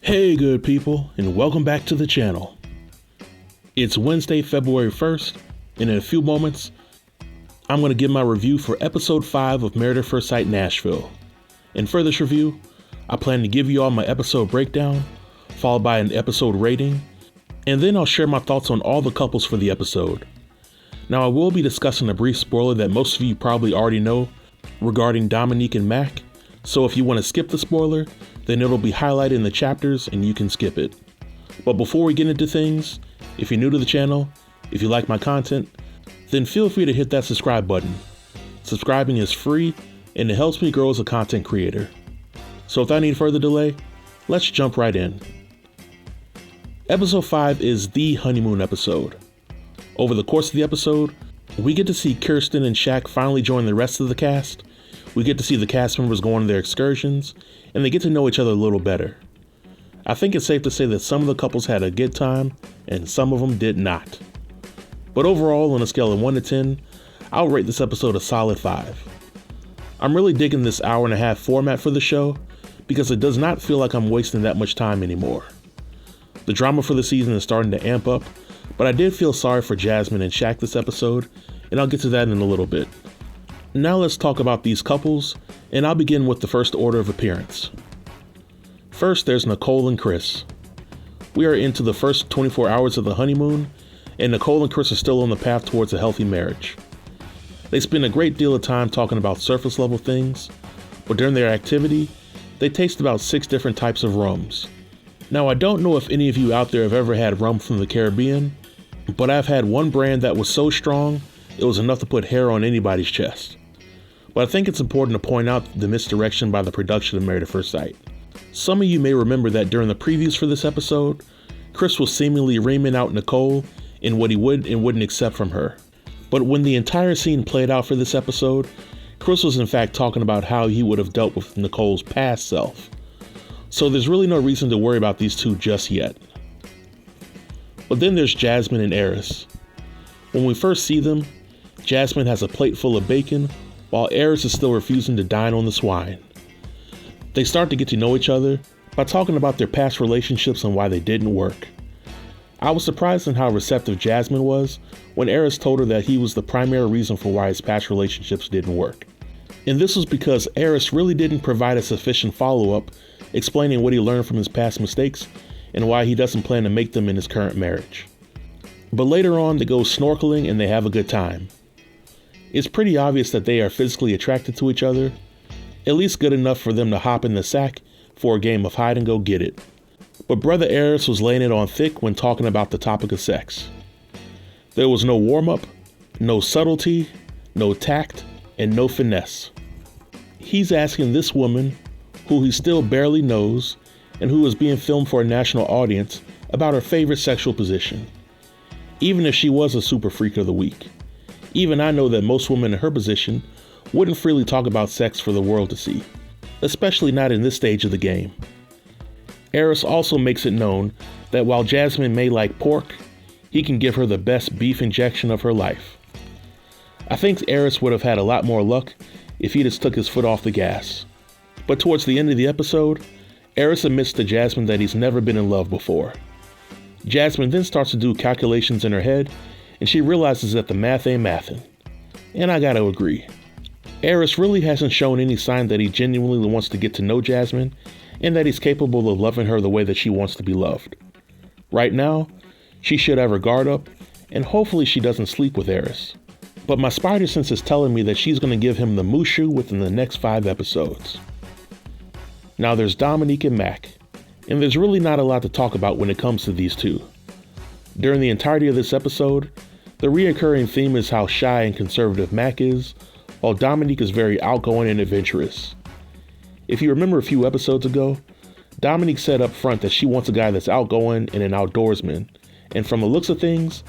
Hey good people, and welcome back to the channel. It's Wednesday, February 1st, and in a few moments, I'm going to give my review for episode 5 of Married at First Sight Nashville. And for this review, I plan to give you all my episode breakdown, followed by an episode rating, and then I'll share my thoughts on all the couples for the episode. Now I will be discussing a brief spoiler that most of you probably already know regarding Domynique and Mack, so if you want to skip the spoiler, then it'll be highlighted in the chapters and you can skip it. But before we get into things, if you're new to the channel, if you like my content, then feel free to hit that subscribe button. Subscribing is free and it helps me grow as a content creator. So without any further delay, let's jump right in. Episode 5 is the honeymoon episode. Over the course of the episode, we get to see Kirsten and Shaq finally join the rest of the cast. We get to see the cast members go on their excursions, and they get to know each other a little better. I think it's safe to say that some of the couples had a good time, and some of them did not. But overall, on a scale of 1 to 10, I'll rate this episode a solid 5. I'm really digging this hour-and-a-half format for the show, because it does not feel like I'm wasting that much time anymore. The drama for the season is starting to amp up, but I did feel sorry for Jasmine and Shaq this episode, and I'll get to that in a little bit. Now let's talk about these couples, and I'll begin with the first order of appearance. First, there's Nicole and Chris. We are into the first 24 hours of the honeymoon, and Nicole and Chris are still on the path towards a healthy marriage. They spend a great deal of time talking about surface level things, but during their activity, they taste about 6 different types of rums. Now, I don't know if any of you out there have ever had rum from the Caribbean, but I've had one brand that was so strong, it was enough to put hair on anybody's chest. But I think it's important to point out the misdirection by the production of Married at First Sight. Some of you may remember that during the previews for this episode, Chris was seemingly reaming out Nicole in what he would and wouldn't accept from her. But when the entire scene played out for this episode, Chris was in fact talking about how he would have dealt with Nicole's past self. So there's really no reason to worry about these two just yet. But then there's Jasmine and Airris. When we first see them, Jasmine has a plate full of bacon, while Airris is still refusing to dine on the swine. They start to get to know each other by talking about their past relationships and why they didn't work. I was surprised in how receptive Jasmine was when Airris told her that he was the primary reason for why his past relationships didn't work. And this was because Airris really didn't provide a sufficient follow-up explaining what he learned from his past mistakes and why he doesn't plan to make them in his current marriage. But later on, they go snorkeling and they have a good time. It's pretty obvious that they are physically attracted to each other, at least good enough for them to hop in the sack for a game of hide and go get it. But Brother Airris was laying it on thick when talking about the topic of sex. There was no warm-up, no subtlety, no tact, and no finesse. He's asking this woman, who he still barely knows, and who is being filmed for a national audience, about her favorite sexual position. Even if she was a super freak of the week. Even I know that most women in her position wouldn't freely talk about sex for the world to see, especially not in this stage of the game. Airris also makes it known that while Jasmine may like pork, he can give her the best beef injection of her life. I think Airris would have had a lot more luck if he just took his foot off the gas. But towards the end of the episode, Airris admits to Jasmine that he's never been in love before. Jasmine then starts to do calculations in her head, and she realizes that the math ain't mathin'. And I gotta agree. Airris really hasn't shown any sign that he genuinely wants to get to know Jasmine, and that he's capable of loving her the way that she wants to be loved. Right now, she should have her guard up, and hopefully she doesn't sleep with Airris. But my spider sense is telling me that she's gonna give him the mushu within the next 5 episodes. Now there's Domynique and Mack, and there's really not a lot to talk about when it comes to these two. During the entirety of this episode, the reoccurring theme is how shy and conservative Mack is, while Domynique is very outgoing and adventurous. If you remember a few episodes ago, Domynique said up front that she wants a guy that's outgoing and an outdoorsman, and from the looks of things,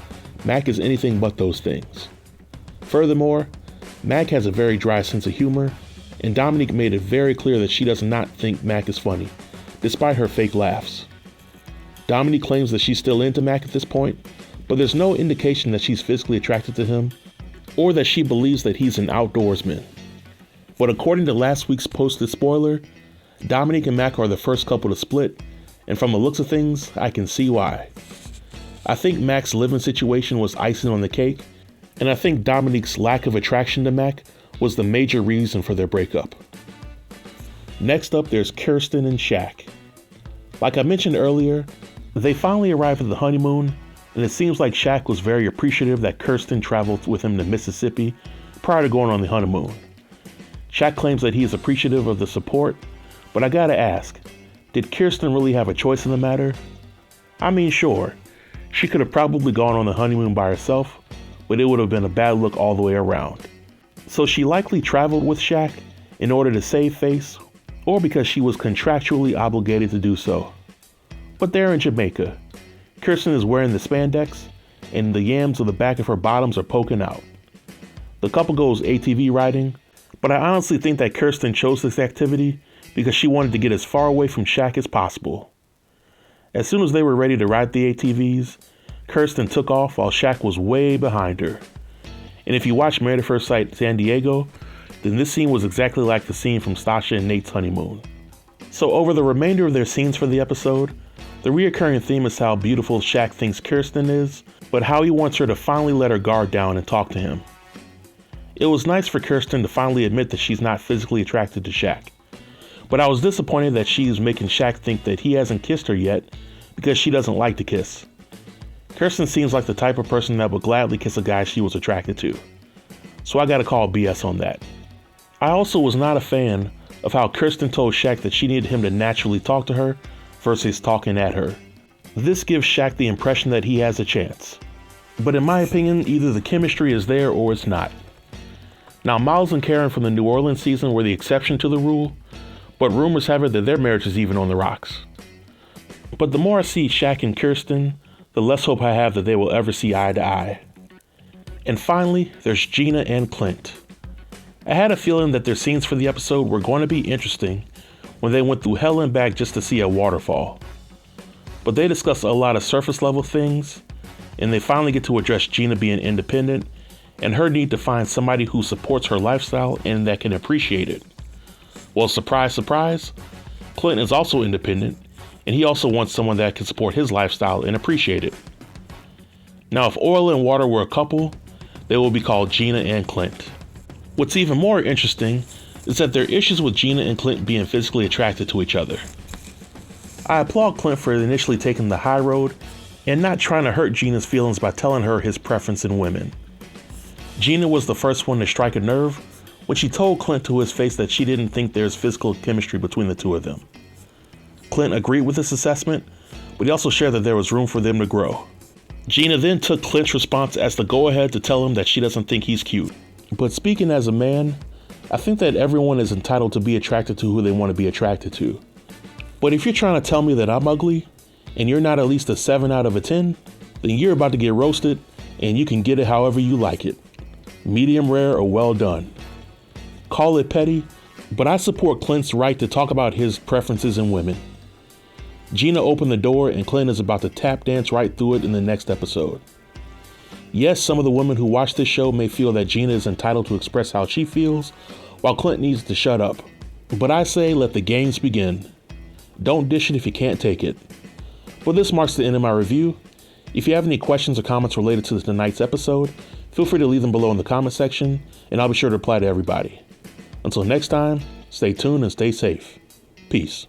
Mack is anything but those things. Furthermore, Mack has a very dry sense of humor, and Domynique made it very clear that she does not think Mack is funny, despite her fake laughs. Domynique claims that she's still into Mack at this point, but there's no indication that she's physically attracted to him, or that she believes that he's an outdoorsman. But according to last week's posted spoiler, Domynique and Mack are the first couple to split, and from the looks of things, I can see why. I think Mack's living situation was icing on the cake, and I think Domynique's lack of attraction to Mack was the major reason for their breakup. Next up, there's Kirsten and Shaq. Like I mentioned earlier, they finally arrived at the honeymoon, and it seems like Shaq was very appreciative that Kirsten traveled with him to Mississippi prior to going on the honeymoon. Shaq claims that he is appreciative of the support, but I gotta ask, did Kirsten really have a choice in the matter? I mean, sure, she could have probably gone on the honeymoon by herself, but it would have been a bad look all the way around. So she likely traveled with Shaq in order to save face, or because she was contractually obligated to do so. But they're in Jamaica. Kirsten is wearing the spandex, and the yams of the back of her bottoms are poking out. The couple goes ATV riding, but I honestly think that Kirsten chose this activity because she wanted to get as far away from Shaq as possible. As soon as they were ready to ride the ATVs, Kirsten took off while Shaq was way behind her. And if you watch Married at First Sight San Diego, then this scene was exactly like the scene from Stasha and Nate's honeymoon. So over the remainder of their scenes for the episode, the reoccurring theme is how beautiful Shaq thinks Kirsten is, but how he wants her to finally let her guard down and talk to him. It was nice for Kirsten to finally admit that she's not physically attracted to Shaq, but I was disappointed that she's making Shaq think that he hasn't kissed her yet because she doesn't like to kiss. Kirsten seems like the type of person that would gladly kiss a guy she was attracted to, so I gotta call BS on that. I also was not a fan of how Kirsten told Shaq that she needed him to naturally talk to her versus talking at her. This gives Shaq the impression that he has a chance. But in my opinion, either the chemistry is there or it's not. Now, Miles and Karen from the New Orleans season were the exception to the rule, but rumors have it that their marriage is even on the rocks. But the more I see Shaq and Kirsten, the less hope I have that they will ever see eye to eye. And finally, there's Gina and Clint. I had a feeling that their scenes for the episode were going to be interesting when they went through hell and back just to see a waterfall. But they discuss a lot of surface level things, and they finally get to address Gina being independent and her need to find somebody who supports her lifestyle and that can appreciate it. Well, surprise, surprise, Clint is also independent, and he also wants someone that can support his lifestyle and appreciate it. Now, if oil and water were a couple, they will be called Gina and Clint. What's even more interesting is that there are issues with Gina and Clint being physically attracted to each other. I applaud Clint for initially taking the high road and not trying to hurt Gina's feelings by telling her his preference in women. Gina was the first one to strike a nerve when she told Clint to his face that she didn't think there's physical chemistry between the two of them. Clint agreed with this assessment, but he also shared that there was room for them to grow. Gina then took Clint's response as the go-ahead to tell him that she doesn't think he's cute. But speaking as a man, I think that everyone is entitled to be attracted to who they want to be attracted to. But if you're trying to tell me that I'm ugly, and you're not at least a 7 out of a 10, then you're about to get roasted, and you can get it however you like it. Medium rare or well done. Call it petty, but I support Clint's right to talk about his preferences in women. Gina opened the door and Clint is about to tap dance right through it in the next episode. Yes, some of the women who watch this show may feel that Gina is entitled to express how she feels, while Clint needs to shut up. But I say let the games begin. Don't dish it if you can't take it. Well, this marks the end of my review. If you have any questions or comments related to tonight's episode, feel free to leave them below in the comment section, and I'll be sure to reply to everybody. Until next time, stay tuned and stay safe. Peace.